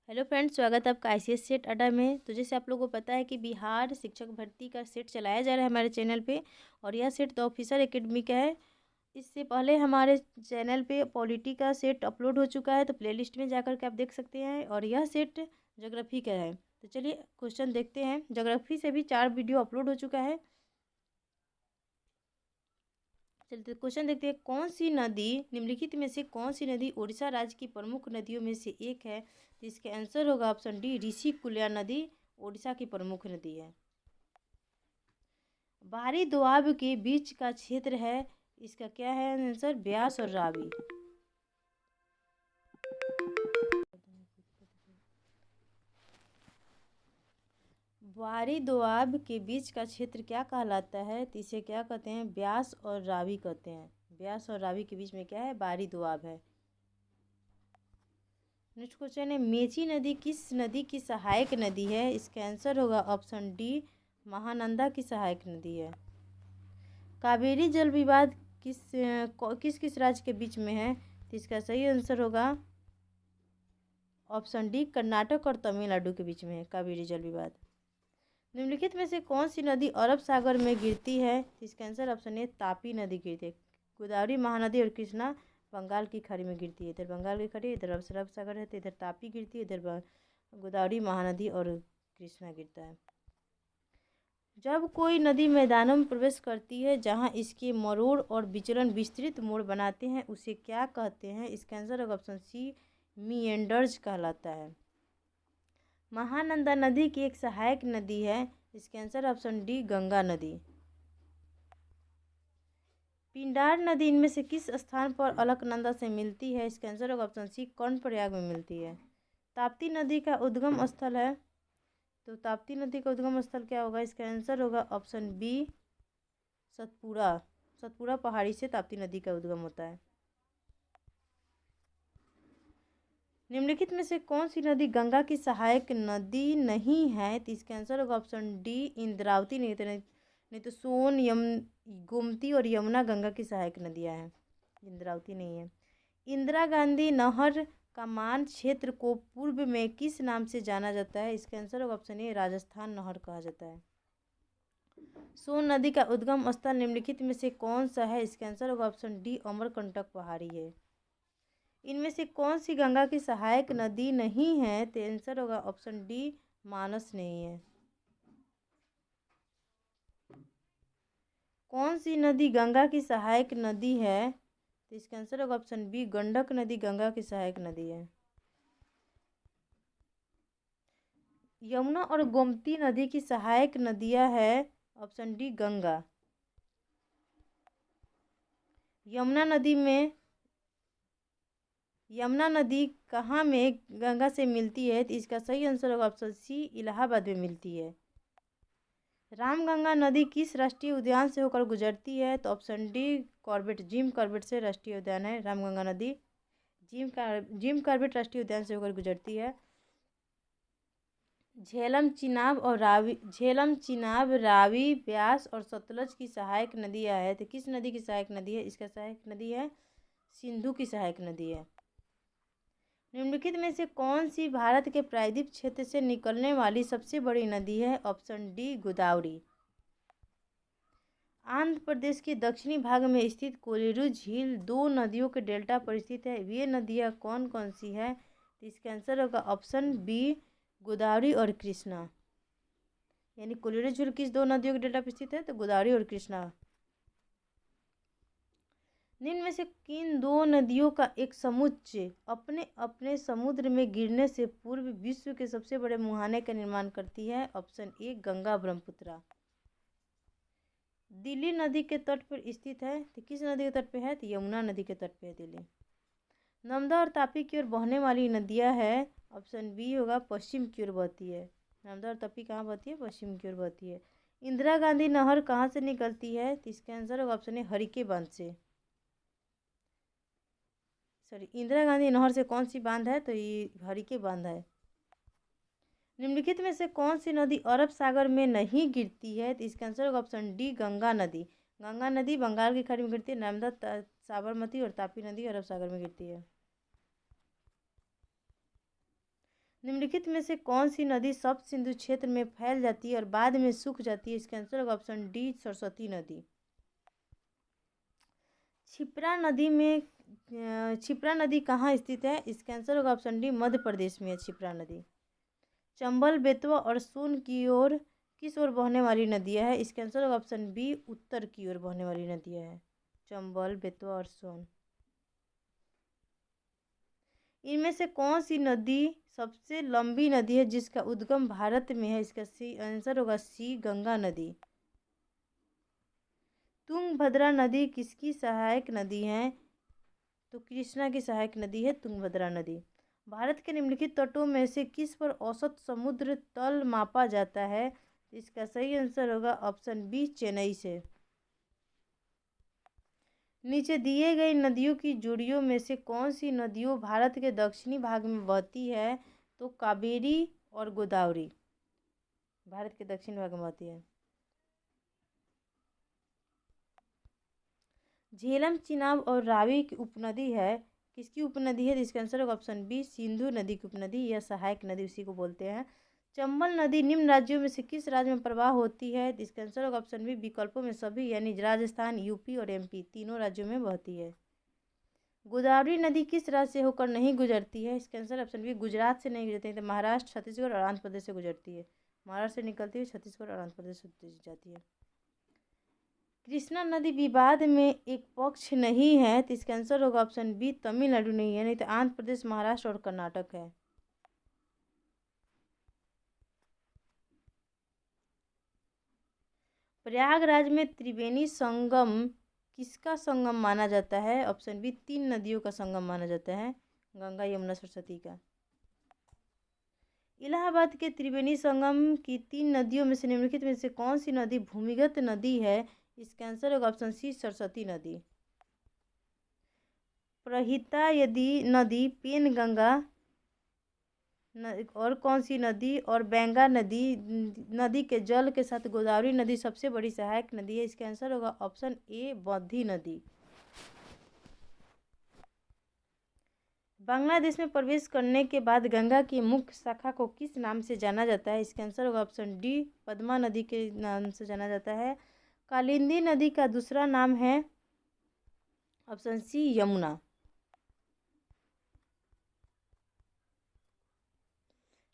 Hello friends, स्वागत है आपका आईसीएस सेट अड्डा में। तो जैसे आप लोगों को पता है कि बिहार शिक्षक भर्ती का सेट चलाया जा रहा है हमारे चैनल पे, और यह सेट द ऑफिसर एकेडमी का है। इससे पहले हमारे चैनल पे पॉलिटी का सेट अपलोड हो चुका है, तो प्लेलिस्ट में जाकर के आप देख सकते हैं। और यह सेट ज्योग्राफी का है। तो चलिए क्वेश्चन देखते हैं। ज्योग्राफी से भी 4 वीडियो अपलोड हो चुका है। चलते क्वेश्चन देखते हैं। कौन सी नदी निम्नलिखित में से कौन सी नदी उड़ीसा राज्य की प्रमुख नदियों में से एक है? तो इसका आंसर होगा ऑप्शन डी, ऋषिकुल्या नदी उड़ीसा की प्रमुख नदी है। बाहरी दोआब के बीच का क्षेत्र है, इसका क्या है आंसर? ब्यास और रावी। बाहरी दोआब के बीच का क्षेत्र क्या कहलाता है? तो इसे क्या कहते हैं? ब्यास और रावी कहते हैं। ब्यास और रावी के बीच में क्या है? बाहरी दोआब है। नेक्स्ट क्वेश्चन है, मेची नदी किस नदी की सहायक नदी है? इसका आंसर होगा ऑप्शन डी, महानंदा की सहायक नदी है। कावेरी जल विवाद किस किस राज्य के बीच में है? तो इसका सही आंसर होगा ऑप्शन डी, कर्नाटक और तमिलनाडु के बीच में है कावेरी जल विवाद। निम्नलिखित में से कौन सी नदी अरब सागर में गिरती है? तो इसका आंसर ऑप्शन ए, तापी नदी गिरती है। गोदावरी, महानदी और कृष्णा बंगाल की खाड़ी में गिरती है। इधर बंगाल की खाड़ी, इधर अरब सागर है, तो इधर तापी गिरती है, इधर गोदावरी, महानदी और कृष्णा गिरता है। जब कोई नदी मैदानों में प्रवेश करती है जहां इसके मरोड़ और विचलन विस्तृत मोड़ बनाते हैं, उसे क्या कहते हैं? इसका आंसर होगा ऑप्शन सी, मीएंडर्स कहलाता है। महानंदा नदी की एक सहायक नदी है, इसका आंसर ऑप्शन डी, गंगा नदी। पिंडार नदी इनमें से किस स्थान पर अलकनंदा से मिलती है? इसका आंसर होगा ऑप्शन सी, कर्णप्रयाग में मिलती है। ताप्ती नदी का उद्गम स्थल है, तो ताप्ती नदी का उद्गम स्थल क्या होगा? इसका आंसर होगा ऑप्शन बी, सतपुड़ा। सतपुड़ा पहाड़ी से ताप्ती नदी का उद्गम होता है। निम्नलिखित में से कौन सी नदी गंगा की सहायक नदी नहीं है? तो इसका आंसर होगा ऑप्शन डी, इंद्रावती। नहीं तो सोन, गोमती और यमुना गंगा की सहायक नदियां हैं, इंद्रावती नहीं है। इंदिरा गांधी नहर का मान क्षेत्र को पूर्व में किस नाम से जाना जाता है? इसका आंसर होगा ऑप्शन ए, राजस्थान नहर कहा जाता है। सोन नदी का उद्गम स्थल निम्नलिखित में से कौन सा है? इसका आंसर होगा ऑप्शन डी, अमरकंटक पहाड़ी है। इनमें से कौन सी गंगा की सहायक नदी नहीं है? तो आंसर होगा ऑप्शन डी, मानस नहीं है। कौन सी नदी गंगा की सहायक नदी है? तो इसका आंसर होगा ऑप्शन बी, गंडक नदी गंगा की सहायक नदी है। यमुना और गोमती नदी की सहायक नदियां है, ऑप्शन डी, गंगा। यमुना नदी में यमुना नदी कहाँ में गंगा से मिलती है? तो इसका सही आंसर होगा ऑप्शन सी, इलाहाबाद में मिलती है। रामगंगा नदी किस राष्ट्रीय उद्यान से होकर गुजरती है? तो option D, Corbett, Jim Corbett से राष्ट्रीय उद्यान है रामगंगा नदी। जिम कॉर्बेट राष्ट्रीय उद्यान से होकर गुजरती है। झेलम, चिनाब, रावी, ब्यास और सतलज की सहायक नदियाँ है, तो किस नदी की सहायक नदी है? इसका सहायक नदी है सिंधु की सहायक नदी है। निम्नलिखित में से कौन सी भारत के प्रायद्वीप क्षेत्र से निकलने वाली सबसे बड़ी नदी है? Option D, Godavari. आंध्र प्रदेश के दक्षिणी भाग में स्थित कोलेरू झील 2 नदियों के डेल्टा पर स्थित है। ये नदियाँ कौन कौन सी है? तो इसका आंसर होगा ऑप्शन बी, गोदावरी और कृष्णा। यानी कोलेरू झील किस 2 नदियों के डेल्टा पर स्थित है? तो गोदावरी और कृष्णा। निम्न में से किन 2 नदियों का एक समुच्चय अपने अपने समुद्र में गिरने से पूर्व विश्व के सबसे बड़े मुहाने का निर्माण करती है? Option A, Ganga Brahmaputra. दिल्ली नदी के तट पर स्थित है, तो किस नदी के तट पे है? तो यमुना नदी के तट पे है दिल्ली। नर्मदा और तापी की ओर बहने वाली नदियां है, ऑप्शन बी होगा, पश्चिम की ओर बहती है। नर्मदा और तापी कहाँ बहती है? पश्चिम की ओर बहती है। इंदिरा गांधी नहर कहाँ से निकलती है? तो इसका आंसर होगा ऑप्शन ए, हरिके बांध से। सॉरी, इंदिरा गांधी नहर से कौन सी बांध है? तो ये हरिके बांध है। निम्नलिखित में से कौन सी नदी अरब सागर में नहीं गिरती है? तो इसका आंसर होगा ऑप्शन डी, गंगा नदी। गंगा नदी बंगाल की खाड़ी में गिरती है। नर्मदा, साबरमती और तापी नदी अरब सागर में गिरती है। निम्नलिखित में से कौन सी नदी सप्त सिंधु क्षेत्र में फैल जाती है और बाद में सूख जाती है? इसका आंसर होगा ऑप्शन डी, सरस्वती नदी। छिप्रा नदी कहाँ स्थित है? इसका आंसर होगा ऑप्शन डी, मध्य प्रदेश में है छिप्रा नदी। चंबल, बेतवा और सोन की ओर किस ओर बहने वाली नदियाँ है? इसका आंसर होगा ऑप्शन बी, उत्तर की ओर बहने वाली नदियाँ है चंबल, बेतवा और सोन। इनमें से कौन सी नदी सबसे लंबी नदी है जिसका उद्गम भारत में है? इसका आंसर होगा सी, गंगा नदी। तुंगभद्रा नदी किसकी सहायक नदी है? तो कृष्णा की सहायक नदी है तुंगभद्रा नदी। भारत के निम्नलिखित तटों में से किस पर औसत समुद्र तल मापा जाता है? इसका सही आंसर होगा ऑप्शन बी, चेन्नई से। नीचे दिए गई नदियों की जोड़ियों में से कौन सी नदियों भारत के दक्षिणी भाग में बहती है? तो कावेरी और गोदावरी भारत के दक्षिण भाग में बहती है। झेलम, चिनाब और रावी की उपनदी है, किसकी उपनदी है? इसका आंसर होगा ऑप्शन बी, सिंधु नदी की उपनदी या सहायक नदी उसी को बोलते हैं। चंबल नदी निम्न राज्यों में से किस राज्य में प्रवाह होती है? इसका आंसर होगा ऑप्शन बी, विकल्पों में सभी, यानी राजस्थान, यूपी और एमपी तीनों राज्यों में बहती है। गोदावरी नदी किस राज्य से होकर नहीं गुजरती है? इसका आंसर ऑप्शन बी, गुजरात से नहीं गुजरती है, तो महाराष्ट्र, छत्तीसगढ़ और आंध्र प्रदेश से गुजरती है। महाराष्ट्र से निकलती है, छत्तीसगढ़ और आंध्र प्रदेश से जाती है। कृष्णा नदी विवाद में एक पक्ष नहीं है, तो इसका आंसर होगा ऑप्शन बी, तमिलनाडु नहीं है, नहीं तो आंध्र प्रदेश, महाराष्ट्र और कर्नाटक है। प्रयागराज में त्रिवेणी संगम किसका संगम माना जाता है? ऑप्शन बी, 3 नदियों का संगम माना जाता है, गंगा, यमुना, सरस्वती का। इलाहाबाद के त्रिवेणी संगम की 3 नदियों में से निम्नलिखित में से कौन सी नदी भूमिगत नदी है? इसका आंसर होगा ऑप्शन सी, सरस्वती नदी। प्रहिता यदि नदी, पेनगंगा और कौन सी नदी और बेंगा नदी के जल के साथ गोदावरी नदी सबसे बड़ी सहायक नदी है? इसका आंसर होगा ऑप्शन ए, बौद्धि नदी। बांग्लादेश में प्रवेश करने के बाद गंगा की मुख्य शाखा को किस नाम से जाना जाता है? इसका आंसर होगा ऑप्शन डी, पद्मा नदी के नाम से जाना जाता है। कालिंदी नदी का दूसरा नाम है ऑप्शन सी, यमुना।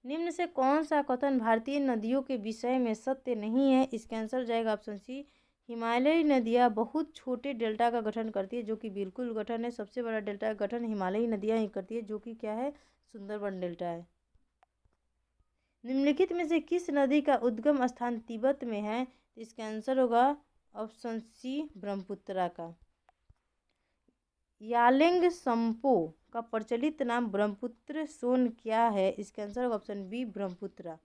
निम्न से कौन सा कथन भारतीय नदियों के विषय में सत्य नहीं है? इसका आंसर जाएगा ऑप्शन सी, हिमालयी नदियाँ बहुत छोटे डेल्टा का गठन करती है, जो कि बिल्कुल गठन है। सबसे बड़ा डेल्टा का गठन हिमालयी नदियाँ ही करती है, जो कि क्या है, सुंदरबन डेल्टा है। निम्नलिखित में से किस नदी का उद्गम स्थान तिब्बत में है? इसका आंसर होगा ऑप्शन सी, ब्रह्मपुत्रा का। यालेंग सम्पो का प्रचलित नाम ब्रह्मपुत्र सोन क्या है? इसका आंसर होगा ऑप्शन बी, ब्रह्मपुत्रा।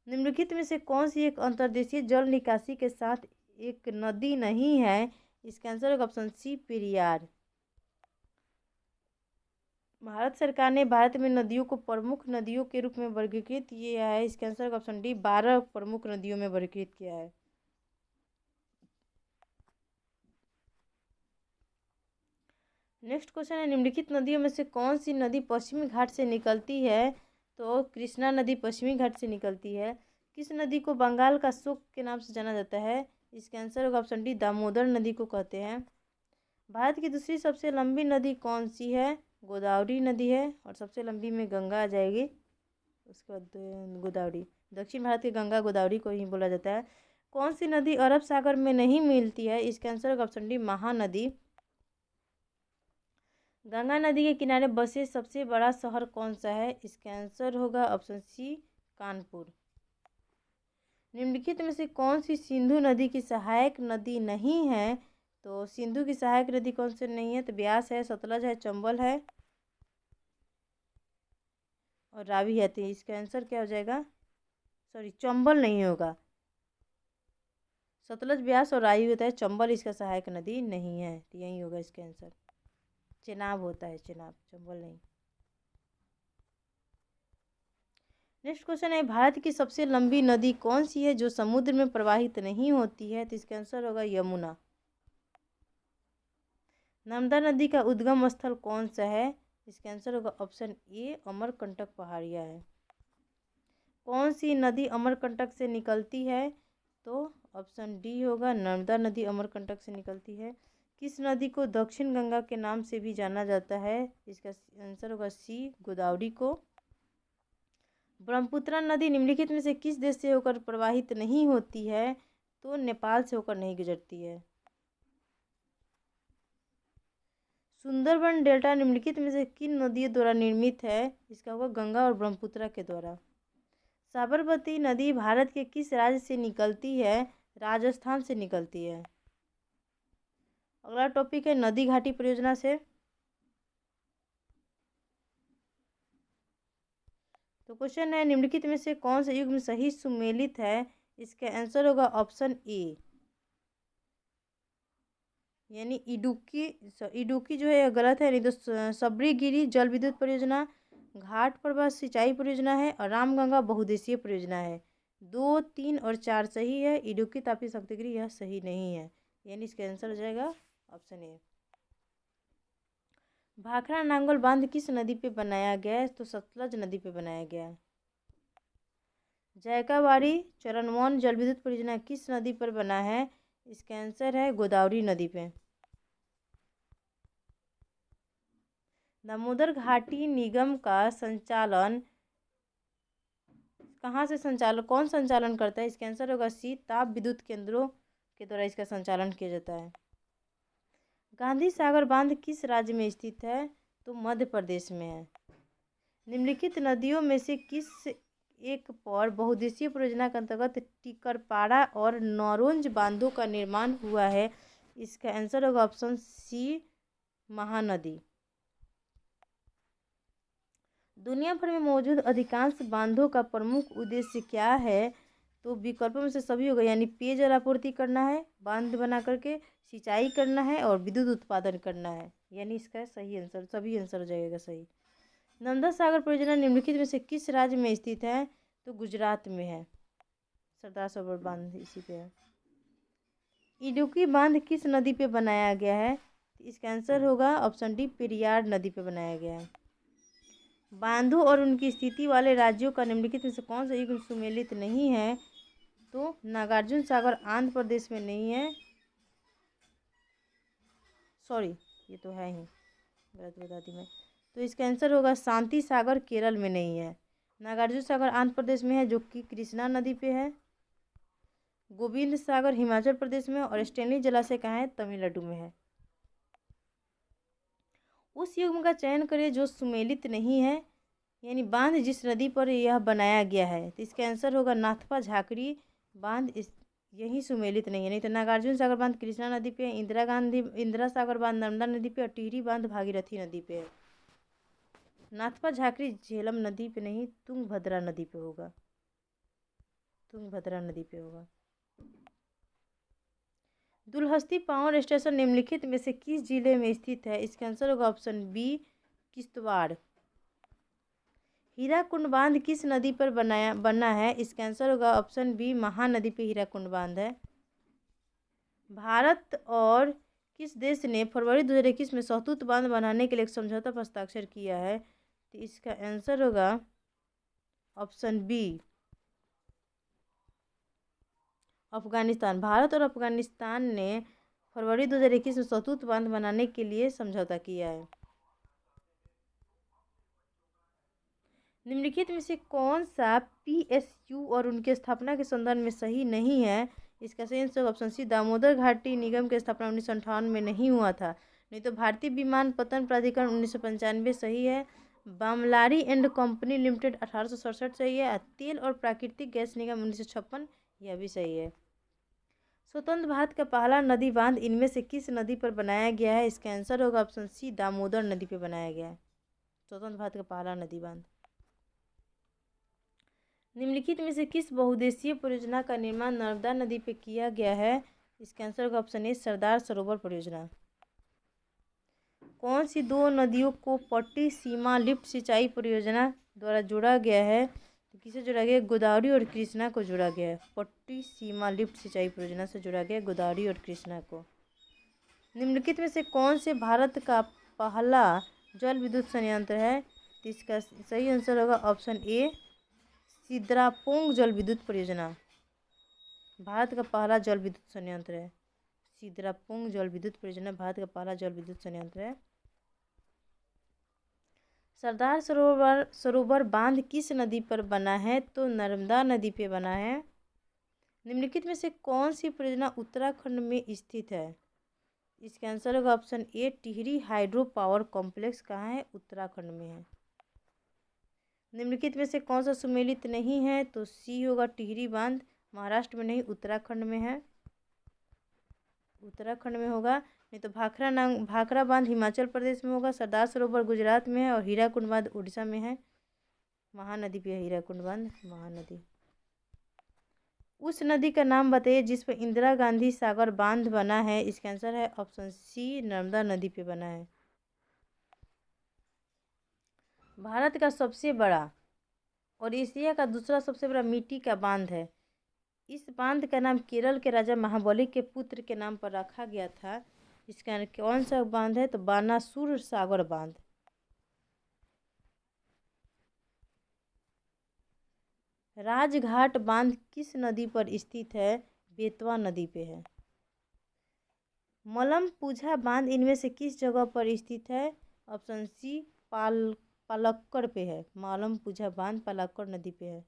निम्नलिखित में से कौन सी एक अंतर्देशीय जल निकासी के साथ एक नदी नहीं है? इसका आंसर होगा ऑप्शन सी, पेरियार। भारत सरकार ने भारत में नदियों को प्रमुख नदियों के रूप में वर्गीकृत किया है। इसका आंसर होगा ऑप्शन डी, 12 प्रमुख नदियों में वर्गीकृत किया है। नेक्स्ट क्वेश्चन है, निम्नलिखित नदियों में से कौन सी नदी पश्चिमी घाट से निकलती है? तो कृष्णा नदी पश्चिमी घाट से निकलती है। किस नदी को बंगाल का शोक के नाम से जाना जाता है? इसका आंसर होगा ऑप्शन डी, दामोदर नदी को कहते हैं। भारत की दूसरी सबसे लंबी नदी कौन सी है? गोदावरी नदी है, और सबसे लंबी में गंगा आ जाएगी, उसके बाद गोदावरी। दक्षिण भारत की गंगा गोदावरी को ही बोला जाता है। कौन सी नदी अरब सागर में नहीं मिलती है? इसका आंसर होगा ऑप्शन डी, महानदी। गंगा नदी के किनारे बसे सबसे बड़ा शहर कौन सा है? इसका आंसर होगा ऑप्शन सी, कानपुर। निम्नलिखित में से कौन सी सिंधु नदी की सहायक नदी नहीं है? तो सिंधु की सहायक नदी कौन सी नहीं है? तो ब्यास है, सतलज है, चंबल है और रावी है। तो इसका आंसर क्या हो जाएगा? सॉरी, चंबल नहीं होगा, सतलज, ब्यास और रावी होता है, चंबल इसका सहायक नदी नहीं है, तो यही होगा इसका आंसर। चेनाब होता है, चेनाब, चंबल नहीं। नेक्स्ट क्वेश्चन है, भारत की सबसे लंबी नदी कौन सी है जो समुद्र में प्रवाहित नहीं होती है? तो इसका आंसर होगा यमुना। नर्मदा नदी का उद्गम स्थल कौन सा है? इसका आंसर होगा ऑप्शन ए अमरकंटक पहाड़ियाँ है। कौन सी नदी अमरकंटक से निकलती है? तो ऑप्शन डी होगा नर्मदा नदी अमरकंटक से निकलती है। किस नदी को दक्षिण गंगा के नाम से भी जाना जाता है? इसका आंसर होगा सी गोदावरी को। ब्रह्मपुत्र नदी निम्नलिखित में से किस देश से होकर प्रवाहित नहीं होती है? तो नेपाल से होकर नहीं गुजरती है। सुंदरबन डेल्टा निम्नलिखित में से किन नदियों द्वारा निर्मित है? इसका होगा गंगा और ब्रह्मपुत्र के द्वारा। साबरमती नदी भारत के किस राज्य से निकलती है? राजस्थान से निकलती है। अगला टॉपिक है नदी घाटी परियोजना से। तो क्वेश्चन है निम्नलिखित में से कौन सा युग्म सही सुमेलित है? इसका आंसर होगा ऑप्शन ए यानी इडुक्की जो है गलत है, नहीं तो सबरीगिरी जल विद्युत परियोजना, घाट प्रवाह सिंचाई परियोजना है और रामगंगा बहुउद्देशीय परियोजना है। 2, 3 और 4 सही है। इडुक्की तापी शक्तिगिरी यह सही नहीं है, यानी इसका आंसर हो जाएगा ऑप्शन ए। भाखड़ा नांगल बांध किस नदी पे बनाया गया है? तो सतलज नदी पे बनाया गया है। जैकाबाड़ी चरणवन जल विद्युत परियोजना किस नदी पर बना है? इसका आंसर है गोदावरी नदी पे। दामोदर घाटी निगम का संचालन कौन संचालन करता है? इसका आंसर होगा सी ताप विद्युत केंद्रों के द्वारा इसका संचालन किया जाता है। गांधी सागर बांध किस राज्य में स्थित है? तो मध्य प्रदेश में है। निम्नलिखित नदियों में से किस एक पर बहुउद्देशीय परियोजना के अंतर्गत टिकरपाड़ा और नौरोंज बांधों का निर्माण हुआ है? इसका आंसर होगा ऑप्शन सी महानदी। दुनिया भर में मौजूद अधिकांश बांधों का प्रमुख उद्देश्य क्या है? तो विकल्पों में से सभी होगा, यानी पेयजल आपूर्ति करना है, बांध बना करके सिंचाई करना है और विद्युत उत्पादन करना है, यानी इसका सही आंसर सभी आंसर हो जाएगा सही। नर्मदा सागर परियोजना निम्नलिखित में से किस राज्य में स्थित है? तो गुजरात में है। सरदार सरोवर बांध इसी पे है। इडुक्की बांध किस नदी पे बनाया गया है? इसका आंसर होगा ऑप्शन डी पेरियार नदी पे बनाया गया है। बांधों और उनकी स्थिति वाले राज्यों का निम्नलिखित में से कौन सा युग्म सुमेलित नहीं है? तो नागार्जुन सागर आंध्र प्रदेश में नहीं है, सॉरी ये तो है ही, गलत बता दी मैं। तो इसका आंसर होगा शांति सागर केरल में नहीं है। नागार्जुन सागर आंध्र प्रदेश में है जो कि कृष्णा नदी पे है। गोविंद सागर हिमाचल प्रदेश में और स्टेनली जलाशय कहाँ है? तमिलनाडु में है। उस युग्म का चयन करें जो सुमेलित नहीं है, यानी बांध जिस नदी पर यह बनाया गया है। तो इसका आंसर होगा नाथपा झाकड़ी बांध यही सुमेलित नहीं है। नहीं तो नागार्जुन सागर बांध कृष्णा नदी पे, इंदिरा सागर बांध नर्मदा नदी पे और टिहरी बांध भागीरथी नदी पे है। नाथपा झाकड़ी झेलम नदी पे नहीं, तुंगभद्रा नदी पे होगा, तुंगभद्रा नदी पे होगा। दुलहस्ती पावर स्टेशन निम्नलिखित में से किस जिले में स्थित है? इसका आंसर होगा ऑप्शन बी किश्तवाड़। हीराकुंड बांध किस नदी पर बना है? इसका आंसर होगा ऑप्शन बी महानदी पे हीराकुंड बांध है। भारत और किस देश ने फरवरी 2021 में सहतूत बांध बनाने के लिए एक समझौता पर हस्ताक्षर किया है? तो इसका आंसर होगा ऑप्शन बी अफगानिस्तान। भारत और अफगानिस्तान ने फरवरी 2021 में सहतूत बांध बनाने के लिए समझौता किया है। निम्नलिखित में से कौन सा पीएसयू और उनकी स्थापना के संदर्भ में सही नहीं है? इसका सही आंसर ऑप्शन सी दामोदर घाटी निगम की स्थापना 1958 में नहीं हुआ था। नहीं तो भारतीय विमानपत्तन प्राधिकरण 1995 सही है। बामलारी एंड कंपनी लिमिटेड 1867 सही है। तेल और प्राकृतिक गैस निगम 1956 यह भी सही है। स्वतंत्र भारत का पहला नदी बांध इनमें से किस नदी पर बनाया गया है? इसका आंसर होगा ऑप्शन सी दामोदर नदी पर बनाया गया है स्वतंत्र भारत का पहला नदी बांध। निम्नलिखित में से किस बहुउद्देशीय परियोजना का निर्माण नर्मदा नदी पर किया गया है? इसका आंसर होगा ऑप्शन ए सरदार सरोवर परियोजना। कौन सी दो नदियों को पट्टी सीमा लिफ्ट सिंचाई परियोजना द्वारा जोड़ा गया है? तो किसे जोड़ा गया? गोदावरी और कृष्णा को जोड़ा गया है। पट्टी सीमा लिफ्ट सिंचाई परियोजना से जोड़ा गया गोदावरी और कृष्णा को। निम्नलिखित में से कौन से भारत का पहला जल विद्युत संयंत्र है? तो इसका सही आंसर होगा ऑप्शन ए, सिद्रापोंग जल विद्युत परियोजना। भारत का पहला जल विद्युत संयंत्र है। सिद्रापोंग जल विद्युत परियोजना भारत का पहला जल विद्युत संयंत्र है। सरदार सरोवर बांध किस नदी पर बना है? तो नर्मदा नदी पे बना है। निम्नलिखित में से कौन सी परियोजना उत्तराखंड में स्थित है? इसका आंसर होगा option A, Tehri hydro power complex. कहाँ है? उत्तराखंड में है। निम्नलिखित में से कौन सा सुमेलित नहीं है? तो सी होगा, टिहरी बांध महाराष्ट्र में नहीं उत्तराखंड में है। उत्तराखंड में होगा। नहीं तो भाखरा बांध हिमाचल प्रदेश में होगा। सरदार सरोवर गुजरात में है और हीराकुंड बांध उड़ीसा में है। महानदी पे है हीराकुंड बांध, महानदी। उस नदी का नाम बताइए जिस पर इंदिरा गांधी सागर बांध बना है। इसका आंसर है ऑप्शन सी, नर्मदा नदी पे बना है। भारत का सबसे बड़ा और एशिया का दूसरा सबसे बड़ा मिट्टी का बांध है। इस बांध का नाम केरल के राजा महाबली के पुत्र के नाम पर रखा गया था। इसका कौन सा बांध है? तो बानासुर सागर बांध। राजघाट बांध किस नदी पर स्थित है? बेतवा नदी पे है। मलमपुझा बांध इनमें से किस जगह पर स्थित है? ऑप्शन सी, पालक्कड़ पे है। मलमपुझा बांध पालक्कड़ नदी पे है।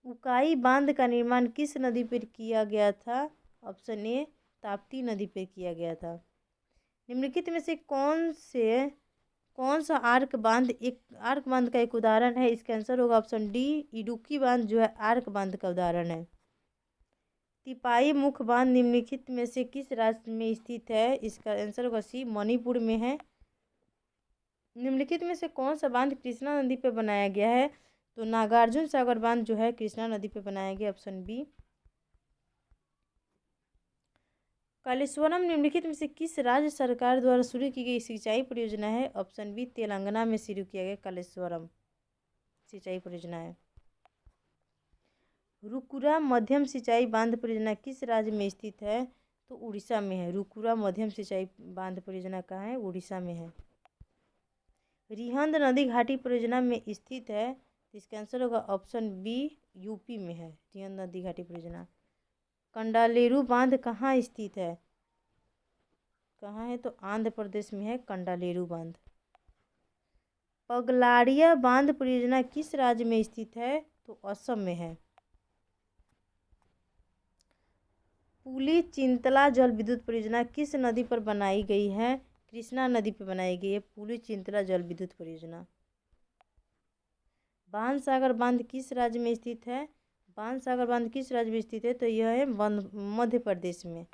उकाई बांध का निर्माण किस नदी पर किया गया था? ऑप्शन ए, ताप्ती नदी पर किया गया था। निम्नलिखित में से कौन सा आर्क बांध का एक उदाहरण है? इसका आंसर होगा ऑप्शन डी, इडुक्की बांध जो है आर्क बांध का उदाहरण है। तिपाई मुख बांध निम्नलिखित में से किस राज्य में स्थित है? इसका आंसर होगा सी, मणिपुर में है। निम्नलिखित में से कौन सा बांध कृष्णा नदी पर बनाया गया है? तो नागार्जुन सागर बांध जो है कृष्णा नदी पे बनाया गया, ऑप्शन बी। कालेश्वरम निम्नलिखित में से किस राज्य सरकार द्वारा शुरू की गई सिंचाई परियोजना है? ऑप्शन बी, तेलंगाना में शुरू किया गया कालेश्वरम सिंचाई परियोजना है। रुकुरा मध्यम सिंचाई बांध परियोजना किस राज्य में स्थित है? तो उड़ीसा में है। रुकुरा मध्यम सिंचाई बांध परियोजना कहाँ है? उड़ीसा में है। रिहंद नदी घाटी परियोजना में स्थित है। इसका आंसर होगा ऑप्शन बी, यूपी में है रिहंद नदी घाटी परियोजना। कंडालेरू बांध कहाँ स्थित है? कहाँ है? तो आंध्र प्रदेश में है कंडालेरू बांध। पगलाड़िया बांध परियोजना किस राज्य में स्थित है? तो असम में है। पुली चिंतला जल विद्युत परियोजना किस नदी पर बनाई गई है? कृष्णा नदी पर बनाई गई है पुली चिंतला जल विद्युत परियोजना। बाणसागर बांध किस राज्य में स्थित है? बाणसागर बांध किस राज्य में स्थित है? तो यह है मध्य प्रदेश में।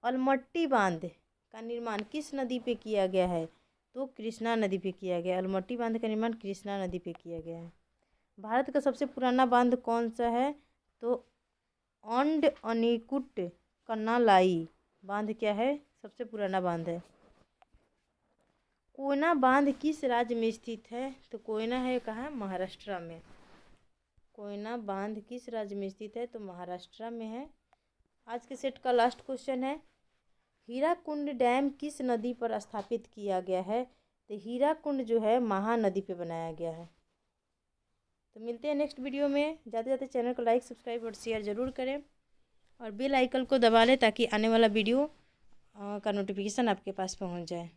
अलमट्टी बांध का निर्माण किस नदी पे किया गया है? तो कृष्णा नदी पे किया गया। अलमट्टी बांध का निर्माण कृष्णा नदी पे किया गया है। भारत का सबसे पुराना बांध कौन सा है? तो अंड अनीकुट कन्नालाई बांध क्या है? सबसे पुराना बांध है। कोयना बांध किस राज्य में स्थित है? तो कोयना है कहाँ? महाराष्ट्र में। कोयना बांध किस राज्य में स्थित है? तो महाराष्ट्र में है। आज के सेट का लास्ट क्वेश्चन है, हीराकुंड डैम किस नदी पर स्थापित किया गया है? तो हीराकुंड जो है महानदी पे बनाया गया है। तो मिलते हैं नेक्स्ट वीडियो में। जाते जाते चैनल को लाइक, सब्सक्राइब और शेयर ज़रूर करें और बेल आइकन को दबा लें ताकि आने वाला वीडियो का नोटिफिकेशन आपके पास पहुंच जाए।